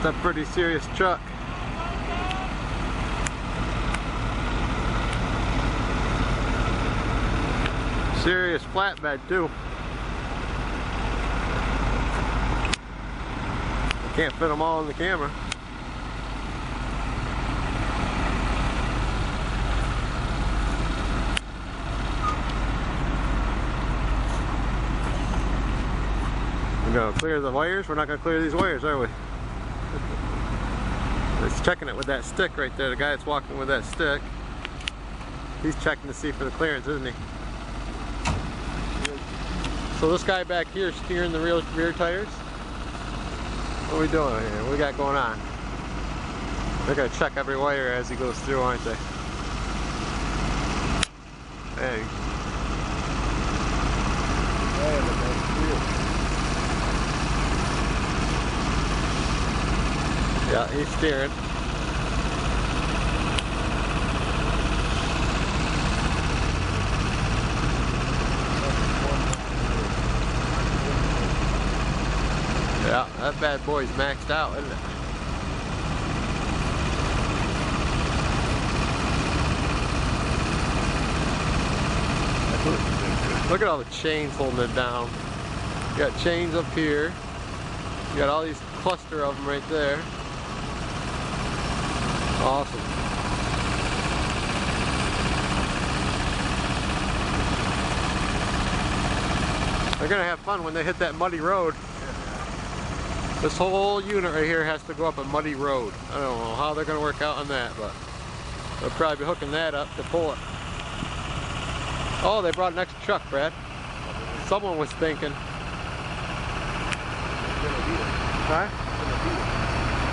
a pretty serious truck. Serious flatbed too. Can't fit them all in the camera. We're gonna clear the wires. We're not gonna clear these wires, are we? It's checking it with that stick right there. The guy that's walking with that stick, he's checking to see for the clearance, isn't he? So this guy back here is steering the rear tires. What are we doing here? What we got going on? They're gonna check every wire as he goes through, aren't they? Hey. Yeah, he's steering. Yeah, that bad boy's maxed out, isn't it? Look at all the chains holding it down. You got chains up here. You got all these cluster of them right there. Awesome. They're gonna have fun when they hit that muddy road. This whole unit right here has to go up a muddy road. I don't know how they're going to work out on that, but they'll probably be hooking that up to pull it. Oh, they brought an extra truck, Brad. Someone was thinking. Huh?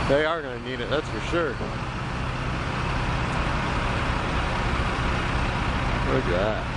They are going to need it, that's for sure. Look at that.